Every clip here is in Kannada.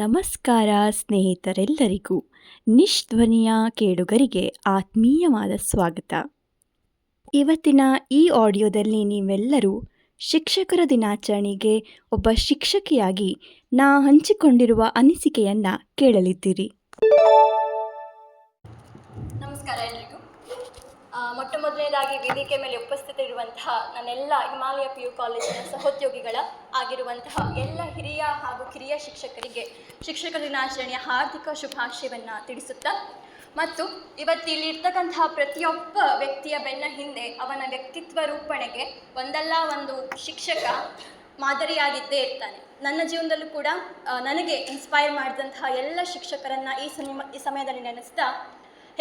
ನಮಸ್ಕಾರ ಸ್ನೇಹಿತರೆಲ್ಲರಿಗೂ ನಿಶ್ಧ್ವನಿಯ ಕೇಳುಗರಿಗೆ ಆತ್ಮೀಯವಾದ ಸ್ವಾಗತ. ಇವತ್ತಿನ ಈ ಆಡಿಯೋದಲ್ಲಿ ನೀವೆಲ್ಲರೂ ಶಿಕ್ಷಕರ ದಿನಾಚರಣೆಗೆ ಒಬ್ಬ ಶಿಕ್ಷಕಿಯಾಗಿ ನಾ ಹಂಚಿಕೊಂಡಿರುವ ಅನಿಸಿಕೆಯನ್ನು ಕೇಳಲಿದ್ದೀರಿ. ನಮಸ್ಕಾರ ಎಲ್ರಿಗೂ. ಮೊಟ್ಟ ಮೊದಲನೇದಾಗಿ ವೇದಿಕೆ ಮೇಲೆ ಉಪಸ್ಥಿತರಿರುವಂತಹ ನನ್ನೆಲ್ಲ ಹಿಮಾಲಯ PU ಕಾಲೇಜಿನ ಸಹೋದ್ಯೋಗಿಗಳ ಆಗಿರುವಂತಹ ಎಲ್ಲ ಹಿರಿಯ ಹಾಗೂ ಕಿರಿಯ ಶಿಕ್ಷಕರಿಗೆ ಶಿಕ್ಷಕರ ದಿನಾಚರಣೆಯ ಹಾರ್ದಿಕ ಶುಭಾಶಯವನ್ನು ತಿಳಿಸುತ್ತಾ, ಮತ್ತು ಇವತ್ತಿಲ್ಲಿರ್ತಕ್ಕಂತಹ ಪ್ರತಿಯೊಬ್ಬ ವ್ಯಕ್ತಿಯ ಬೆನ್ನ ಹಿಂದೆ ಅವನ ವ್ಯಕ್ತಿತ್ವ ರೂಪಣೆಗೆ ಒಂದಲ್ಲ ಒಂದು ಶಿಕ್ಷಕ ಮಾದರಿಯಾಗಿದ್ದೇ ಇರ್ತಾನೆ. ನನ್ನ ಜೀವನದಲ್ಲೂ ಕೂಡ ನನಗೆ ಇನ್ಸ್ಪೈರ್ ಮಾಡಿದಂತಹ ಎಲ್ಲ ಶಿಕ್ಷಕರನ್ನು ಈ ಸಮಯದಲ್ಲಿ ನೆನೆಸ್ತಾ,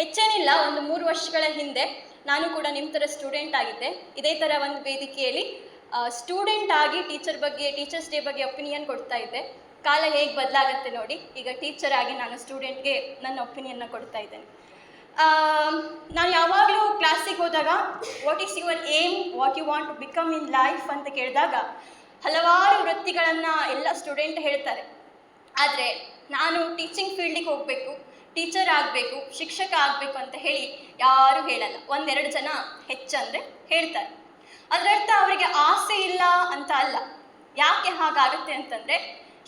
ಹೆಚ್ಚೇನಿಲ್ಲ, ಒಂದು 3 ವರ್ಷಗಳ ಹಿಂದೆ ನಾನು ಕೂಡ ನಿಮ್ಮ ಥರ ಸ್ಟೂಡೆಂಟ್ ಆಗಿದ್ದೆ. ಇದೇ ಥರ ಒಂದು ವೇದಿಕೆಯಲ್ಲಿ ಸ್ಟೂಡೆಂಟ್ ಆಗಿ ಟೀಚರ್ಸ್ ಡೇ ಬಗ್ಗೆ ಒಪಿನಿಯನ್ ಕೊಡ್ತಾ ಇದ್ದೆ. ಕಾಲ ಹೇಗೆ ಬದಲಾಗುತ್ತೆ ನೋಡಿ, ಈಗ ಟೀಚರ್ ಆಗಿ ನಾನು ಸ್ಟೂಡೆಂಟ್ಗೆ ನನ್ನ ಒಪಿನಿಯನ್ನ ಕೊಡ್ತಾ ಇದ್ದೇನೆ. ನಾನು ಯಾವಾಗಲೂ ಕ್ಲಾಸಿಗೆ ಹೋದಾಗ what is your aim, what you want to become in life ಅಂತ ಕೇಳಿದಾಗ ಹಲವಾರು ವೃತ್ತಿಗಳನ್ನು ಎಲ್ಲ ಸ್ಟೂಡೆಂಟ್ ಹೇಳ್ತಾರೆ. ಆದರೆ ನಾನು ಟೀಚಿಂಗ್ ಫೀಲ್ಡಿಗೆ ಹೋಗಬೇಕು, ಟೀಚರ್ ಆಗಬೇಕು, ಶಿಕ್ಷಕ ಆಗಬೇಕು ಅಂತ ಹೇಳಿ ಯಾರೂ ಹೇಳಲ್ಲ. 1-2 ಜನ ಹೆಚ್ಚಂದರೆ ಹೇಳ್ತಾರೆ. ಅದರರ್ಥ ಅವರಿಗೆ ಆಸೆ ಇಲ್ಲ ಅಂತ ಅಲ್ಲ. ಯಾಕೆ ಹಾಗಾಗುತ್ತೆ ಅಂತಂದರೆ,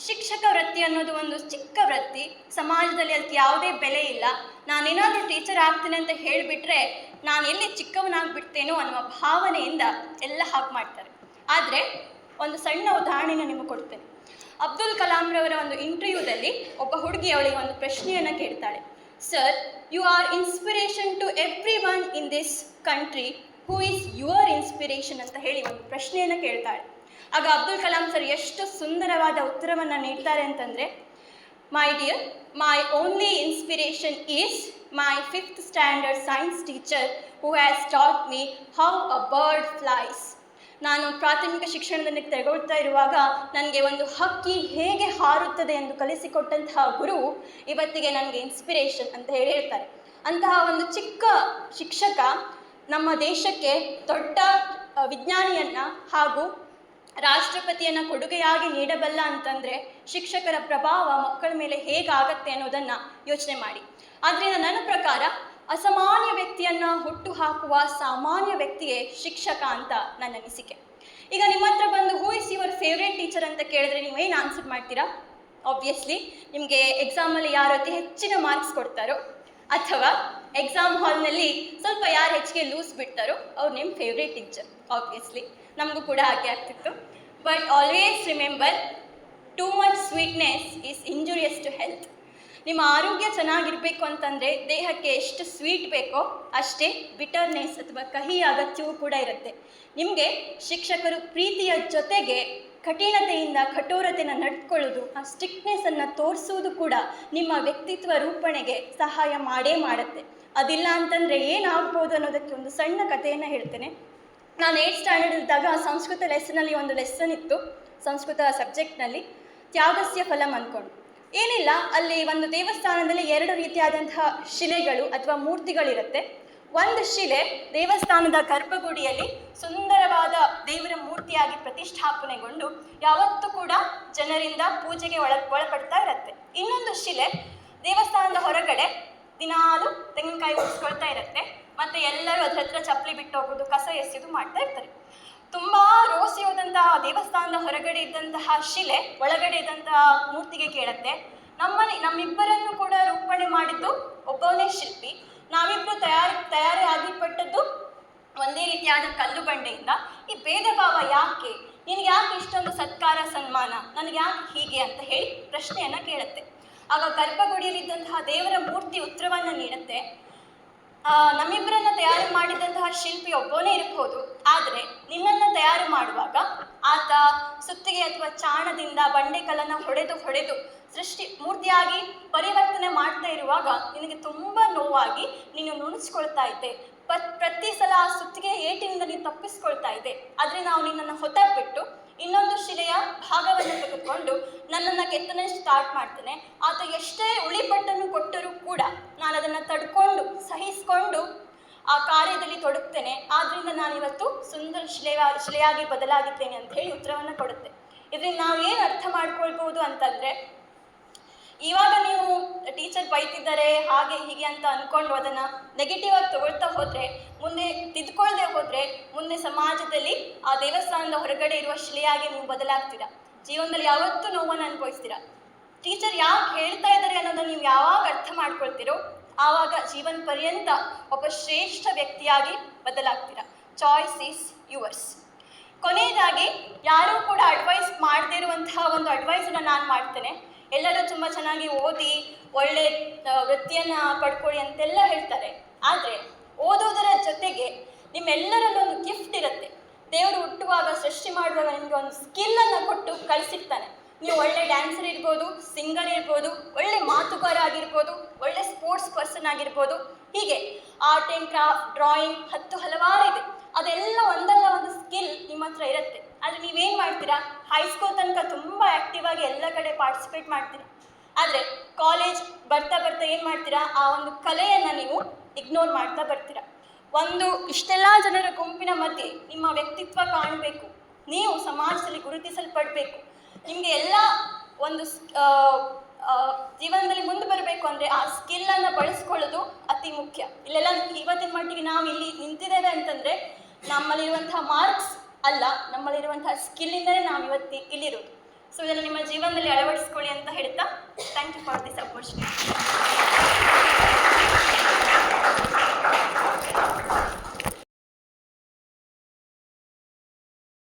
ಶಿಕ್ಷಕ ವೃತ್ತಿ ಅನ್ನೋದು ಒಂದು ಚಿಕ್ಕ ವೃತ್ತಿ, ಸಮಾಜದಲ್ಲಿ ಅದಕ್ಕೆ ಯಾವುದೇ ಬೆಲೆ ಇಲ್ಲ. ನಾನೇನಾದರೂ ಟೀಚರ್ ಆಗ್ತೀನಿ ಅಂತ ಹೇಳಿಬಿಟ್ರೆ ನಾನು ಎಲ್ಲಿ ಚಿಕ್ಕವನಾಗ್ಬಿಡ್ತೇನೋ ಅನ್ನುವ ಭಾವನೆಯಿಂದ ಎಲ್ಲ ಹಾಗೆ ಮಾಡ್ತಾರೆ. ಆದರೆ ಒಂದು ಸಣ್ಣ ಉದಾಹರಣೆನ ನಿಮಗೆ ಕೊಡ್ತೇನೆ. ಅಬ್ದುಲ್ ಕಲಾಂರವರ ಒಂದು ಇಂಟರ್ವ್ಯೂದಲ್ಲಿ ಒಬ್ಬ ಹುಡುಗಿ ಅವಳಿಗೆ ಒಂದು ಪ್ರಶ್ನೆಯನ್ನು ಕೇಳ್ತಾಳೆ. Sir, you are inspiration to everyone in this country, who is your inspiration ಅಂತ ಹೇಳಿ ಒಂದು ಪ್ರಶ್ನೆಯನ್ನು ಕೇಳ್ತಾಳೆ. ಆಗ ಅಬ್ದುಲ್ ಕಲಾಂ ಸರ್ ಎಷ್ಟು ಸುಂದರವಾದ ಉತ್ತರವನ್ನು ನೀಡ್ತಾರೆ ಅಂತಂದರೆ, my dear, my only inspiration is my 5th standard science teacher who has taught me how a bird flies. ನಾನು ಪ್ರಾಥಮಿಕ ಶಿಕ್ಷಣದಲ್ಲಿ ತೆಗೊಳ್ತಾ ಇರುವಾಗ ನನಗೆ ಒಂದು ಹಕ್ಕಿ ಹೇಗೆ ಹಾರುತ್ತದೆ ಎಂದು ಕಲಿಸಿಕೊಟ್ಟಂತಹ ಗುರು ಇವತ್ತಿಗೆ ನನಗೆ ಇನ್ಸ್ಪಿರೇಷನ್ ಅಂತ ಹೇಳ್ತಾರೆ. ಅಂತಹ ಒಂದು ಚಿಕ್ಕ ಶಿಕ್ಷಕ ನಮ್ಮ ದೇಶಕ್ಕೆ ದೊಡ್ಡ ವಿಜ್ಞಾನಿಯನ್ನು ಹಾಗೂ ರಾಷ್ಟ್ರಪತಿಯನ್ನು ಕೊಡುಗೆಯಾಗಿ ನೀಡಬಲ್ಲ ಅಂತಂದರೆ ಶಿಕ್ಷಕರ ಪ್ರಭಾವ ಮಕ್ಕಳ ಮೇಲೆ ಹೇಗಾಗತ್ತೆ ಅನ್ನೋದನ್ನು ಯೋಚನೆ ಮಾಡಿ. ಆದ್ದರಿಂದ ನನ್ನ ಪ್ರಕಾರ ಅಸಾಮಾನ್ಯ ವ್ಯಕ್ತಿಯನ್ನು ಹುಟ್ಟು ಹಾಕುವ ಸಾಮಾನ್ಯ ವ್ಯಕ್ತಿಯೇ ಶಿಕ್ಷಕ ಅಂತ ನನ್ನ ಅನಿಸಿಕೆ. ಈಗ ನಿಮ್ಮ ಹತ್ರ ಬಂದು who is your favourite teacher ಅಂತ ಕೇಳಿದ್ರೆ ನೀವೇನು ಆನ್ಸರ್ ಮಾಡ್ತೀರಾ? ಆಬ್ವಿಯಸ್ಲಿ ನಿಮಗೆ ಎಕ್ಸಾಮಲ್ಲಿ ಯಾರು ಅತಿ ಹೆಚ್ಚಿನ ಮಾರ್ಕ್ಸ್ ಕೊಡ್ತಾರೋ ಅಥವಾ ಎಕ್ಸಾಮ್ ಹಾಲ್ನಲ್ಲಿ ಸ್ವಲ್ಪ ಯಾರು ಹೆಚ್ಚಿಗೆ ಲೂಸ್ ಬಿಡ್ತಾರೋ ಅವ್ರು ನಿಮ್ಮ ಫೇವ್ರೇಟ್ ಟೀಚರ್. ಆಬ್ವಿಯಸ್ಲಿ ನಮಗೂ ಕೂಡ ಹಾಗೆ ಆಗ್ತಿತ್ತು. But always remember, too much sweetness is injurious to health. ನಿಮ್ಮ ಆರೋಗ್ಯ ಚೆನ್ನಾಗಿರಬೇಕು ಅಂತಂದರೆ ದೇಹಕ್ಕೆ ಎಷ್ಟು ಸ್ವೀಟ್ ಬೇಕೋ ಅಷ್ಟೇ ಬಿಟರ್ನೆಸ್ ಅಥವಾ ಕಹಿ ಅಗತ್ಯವೂ ಕೂಡ ಇರುತ್ತೆ. ನಿಮಗೆ ಶಿಕ್ಷಕರು ಪ್ರೀತಿಯ ಜೊತೆಗೆ ಕಠಿಣತೆಯಿಂದ ಕಠೋರತೆಯನ್ನು ನಡೆದುಕೊಳ್ಳೋದು, ಆ ಸ್ಟ್ರಿಕ್ಟ್ನೆಸ್ಸನ್ನು ತೋರಿಸುವುದು ಕೂಡ ನಿಮ್ಮ ವ್ಯಕ್ತಿತ್ವ ರೂಪಣೆಗೆ ಸಹಾಯ ಮಾಡುತ್ತೆ. ಅದಿಲ್ಲ ಅಂತಂದರೆ ಏನಾಗ್ಬೋದು ಅನ್ನೋದಕ್ಕೆ ಒಂದು ಸಣ್ಣ ಕಥೆಯನ್ನು ಹೇಳ್ತೇನೆ. ನಾನು 8th ಸ್ಟ್ಯಾಂಡರ್ಡ್ ಇದ್ದಾಗ ಸಂಸ್ಕೃತ ಲೆಸನಲ್ಲಿ ಒಂದು ಲೆಸನ್ ಇತ್ತು, ಸಂಸ್ಕೃತ ಸಬ್ಜೆಕ್ಟ್ನಲ್ಲಿ, ತ್ಯಾಗಸ್ಯ ಫಲಂ ಅಂದ್ಕೊಂಡು. ಏನಿಲ್ಲ, ಅಲ್ಲಿ ಒಂದು ದೇವಸ್ಥಾನದಲ್ಲಿ 2 ರೀತಿಯಾದಂತಹ ಶಿಲೆಗಳು ಅಥವಾ ಮೂರ್ತಿಗಳಿರುತ್ತೆ. ಒಂದು ಶಿಲೆ ದೇವಸ್ಥಾನದ ಗರ್ಭಗುಡಿಯಲ್ಲಿ ಸುಂದರವಾದ ದೇವರ ಮೂರ್ತಿಯಾಗಿ ಪ್ರತಿಷ್ಠಾಪನೆಗೊಂಡು ಯಾವತ್ತೂ ಕೂಡ ಜನರಿಂದ ಪೂಜೆಗೆ ಒಳಪಡ್ತಾ ಇರುತ್ತೆ. ಇನ್ನೊಂದು ಶಿಲೆ ದೇವಸ್ಥಾನದ ಹೊರಗಡೆ ದಿನಾಲು ತೆಂಗಿನಕಾಯಿ ಉಳಿಸ್ಕೊಳ್ತಾ ಇರುತ್ತೆ, ಮತ್ತು ಎಲ್ಲರೂ ಅದ್ರ ಹತ್ರ ಚಪ್ಪಲಿ ಬಿಟ್ಟು ಹೋಗೋದು, ಕಸ ಎಸೆಯೋದು ಮಾಡ್ತಾ ಇರ್ತಾರೆ. ತುಂಬ ರೋಸಿ ಹೋದಂತಹ ದೇವಸ್ಥಾನದ ಹೊರಗಡೆ ಇದ್ದಂತಹ ಶಿಲೆ ಒಳಗಡೆ ಇದ್ದಂತಹ ಮೂರ್ತಿಗೆ ಕೇಳುತ್ತೆ, ನಮ್ಮಿಬ್ಬರನ್ನು ಕೂಡ ರೂಪಣೆ ಮಾಡಿದ್ದು ಒಬ್ಬವನೇ ಶಿಲ್ಪಿ, ನಾವಿಬ್ಬರು ತಯಾರಿ ಆಗಿಪಟ್ಟದ್ದು ಒಂದೇ ರೀತಿಯಾದ ಕಲ್ಲು ಬಂಡೆಯಿಂದ. ಈ ಭೇದ ಭಾವ ಯಾಕೆ? ನಿನಗೆ ಯಾಕೆ ಇಷ್ಟೊಂದು ಸತ್ಕಾರ ಸನ್ಮಾನ, ನನಗೆ ಯಾಕೆ ಹೀಗೆ ಅಂತ ಹೇಳಿ ಪ್ರಶ್ನೆಯನ್ನು ಕೇಳುತ್ತೆ. ಆಗ ಗರ್ಭಗುಡಿಯಲ್ಲಿದ್ದಂತಹ ದೇವರ ಮೂರ್ತಿ ಉತ್ತರವನ್ನು ನೀಡುತ್ತೆ, ನಮ್ಮಿಬ್ಬರನ್ನು ತಯಾರು ಮಾಡಿದಂತಹ ಶಿಲ್ಪಿ ಒಬ್ಬನೇ ಇರಬಹುದು, ಆದರೆ ನಿನ್ನನ್ನು ತಯಾರು ಮಾಡುವಾಗ ಆತ ಸುತ್ತಿಗೆ ಅಥವಾ ಚಾಣದಿಂದ ಬಂಡೆಕಲ್ಲನ್ನು ಹೊಡೆದು ಮೂರ್ತಿಯಾಗಿ ಪರಿವರ್ತನೆ ಮಾಡ್ತಾ ಇರುವಾಗ ನಿನಗೆ ತುಂಬ ನೋವಾಗಿ ನೀನು ನುಣಿಸ್ಕೊಳ್ತಾ ಇದ್ದೆ. ಪ್ರತಿ ಸಲ ಆ ಸುತ್ತಿಗೆ ಏಟಿನಿಂದ ನೀನು ತಪ್ಪಿಸ್ಕೊಳ್ತಾ ಇದ್ದೆ. ಆದರೆ ನಾವು ನಿನ್ನನ್ನು ಹೊತ್ತಬಿಟ್ಟು ಇನ್ನೊಂದು ಶಿಲೆಯ ಭಾಗವನ್ನು ತೆಗೆದುಕೊಂಡು ನನ್ನನ್ನು ಕೆತ್ತನೆ ಸ್ಟಾರ್ಟ್ ಮಾಡ್ತೇನೆ. ಆತ ಎಷ್ಟೇ ಉಳಿಪಟ್ಟನ್ನು ಕೊಟ್ಟರೂ ಕೂಡ ನಾನು ಅದನ್ನು ತಡ್ಕೊಂಡು ಸಹಿಸಿಕೊಂಡು ಆ ಕಾರ್ಯದಲ್ಲಿ ತೊಡಗ್ತೇನೆ. ಆದ್ದರಿಂದ ನಾನಿವತ್ತು ಸುಂದರ ಶಿಲೆಯಾಗಿ ಬದಲಾಗಿದ್ದೇನೆ ಅಂತ ಹೇಳಿ ಉತ್ತರವನ್ನು ಕೊಡುತ್ತೆ. ಇದರಿಂದ ನಾವೇನು ಅರ್ಥ ಮಾಡ್ಕೊಳ್ಬೋದು ಅಂತಂದರೆ, ಇವಾಗ ನೀವು ಟೀಚರ್ ಬೈತಿದ್ದಾರೆ ಹಾಗೆ ಹೀಗೆ ಅಂತ ಅಂದ್ಕೊಂಡು ಅದನ್ನು ನೆಗೆಟಿವ್ ಆಗಿ ತಗೊಳ್ತಾ ಹೋದರೆ, ಮುಂದೆ ತಿದ್ದುಕೊಳ್ಳದೆ ಹೋದರೆ, ಮುಂದೆ ಸಮಾಜದಲ್ಲಿ ಆ ದೇವಸ್ಥಾನದ ಹೊರಗಡೆ ಇರುವ ಶಿಲೆಯಾಗಿ ನೀವು ಬದಲಾಗ್ತೀರಾ. ಜೀವನದಲ್ಲಿ ಯಾವತ್ತೂ ನೋವನ್ನು ಅನುಭವಿಸ್ತೀರಾ. ಟೀಚರ್ ಯಾಕೆ ಹೇಳ್ತಾ ಇದ್ದಾರೆ ಅನ್ನೋದನ್ನು ನೀವು ಯಾವಾಗ ಅರ್ಥ ಮಾಡ್ಕೊಳ್ತೀರೋ ಆವಾಗ ಜೀವನ ಪರ್ಯಂತ ಒಬ್ಬ ಶ್ರೇಷ್ಠ ವ್ಯಕ್ತಿಯಾಗಿ ಬದಲಾಗ್ತೀರಾ. Choice is yours. ಕೊನೆಯದಾಗಿ ಯಾರೂ ಕೂಡ ಅಡ್ವೈಸ್ ಮಾಡದೇ ಇರುವಂತಹ ಒಂದು ಅಡ್ವೈಸನ್ನು ನಾನು ಮಾಡ್ತೇನೆ. ಎಲ್ಲರೂ ತುಂಬ ಚೆನ್ನಾಗಿ ಓದಿ ಒಳ್ಳೆ ವೃತ್ತಿಯನ್ನು ಪಡ್ಕೊಳ್ಳಿ ಅಂತೆಲ್ಲ ಹೇಳ್ತಾರೆ. ಆದರೆ ಓದೋದರ ಜೊತೆಗೆ ನಿಮ್ಮೆಲ್ಲರಲ್ಲೂ ಒಂದು ಗಿಫ್ಟ್ ಇರುತ್ತೆ. ದೇವರು ಹುಟ್ಟುವಾಗ ಸೃಷ್ಟಿ ಮಾಡುವಾಗ ನಿಮಗೆ ಒಂದು ಸ್ಕಿಲ್ಲನ್ನು ಕೊಟ್ಟು ಕಳಿಸಿರ್ತಾನೆ. ನೀವು ಒಳ್ಳೆ ಡ್ಯಾನ್ಸರ್ ಇರ್ಬೋದು, ಸಿಂಗರ್ ಇರ್ಬೋದು, ಒಳ್ಳೆ ಮಾತುಗಾರ ಆಗಿರ್ಬೋದು, ಒಳ್ಳೆ ಸ್ಪೋರ್ಟ್ಸ್ ಪರ್ಸನ್ ಆಗಿರ್ಬೋದು. ಹೀಗೆ ಆರ್ಟ್ ಆ್ಯಂಡ್ ಕ್ರಾಫ್ಟ್, ಡ್ರಾಯಿಂಗ್, ಹಲವಾರು ಇದೆ. ಅದೆಲ್ಲ ಒಂದಲ್ಲ ಒಂದು ಸ್ಕಿಲ್ ನಿಮ್ಮ ಹತ್ರ ಇರುತ್ತೆ. ಆದರೆ ನೀವೇನು ಮಾಡ್ತೀರಾ, ಹೈಸ್ಕೂಲ್ ತನಕ ತುಂಬ ಆ್ಯಕ್ಟಿವ್ ಆಗಿ ಎಲ್ಲ ಕಡೆ ಪಾರ್ಟಿಸಿಪೇಟ್ ಮಾಡ್ತೀರಾ. ಆದರೆ ಕಾಲೇಜ್ ಬರ್ತಾ ಬರ್ತಾ ಏನು ಮಾಡ್ತೀರಾ, ಆ ಒಂದು ಕಲೆಯನ್ನು ನೀವು ಇಗ್ನೋರ್ ಮಾಡ್ತಾ ಬರ್ತೀರಾ. ಇಷ್ಟೆಲ್ಲ ಜನರ ಗುಂಪಿನ ಮಧ್ಯೆ ನಿಮ್ಮ ವ್ಯಕ್ತಿತ್ವ ಕಾಣಬೇಕು, ನೀವು ಸಮಾಜದಲ್ಲಿ ಗುರುತಿಸಲ್ಪಡಬೇಕು, ನಿಮಗೆ ಎಲ್ಲ ಒಂದು ಜೀವನದಲ್ಲಿ ಮುಂದೆ ಬರಬೇಕು ಅಂದರೆ ಆ ಸ್ಕಿಲ್ಲನ್ನು ಬಳಸ್ಕೊಳ್ಳೋದು ಅತಿ ಮುಖ್ಯ. ಇಲ್ಲೆಲ್ಲ ಇವತ್ತಿನ ಮಟ್ಟಿಗೆ ನಾವು ಇಲ್ಲಿ ನಿಂತಿದ್ದೇವೆ ಅಂತಂದರೆ ನಮ್ಮಲ್ಲಿರುವಂತಹ ಮಾರ್ಕ್ಸ್ ಅಲ್ಲ, ನಮ್ಮಲ್ಲಿರುವಂತಹ ಸ್ಕಿಲ್ಲಿಂದಲೇ ನಾವು ಇವತ್ತು ಇಲ್ಲಿರೋದು. ಸೊ ಇದನ್ನು ನಿಮ್ಮ ಜೀವನದಲ್ಲಿ ಅಳವಡಿಸ್ಕೊಳ್ಳಿ ಅಂತ ಹೇಳ್ತಾ thank you for this opportunity.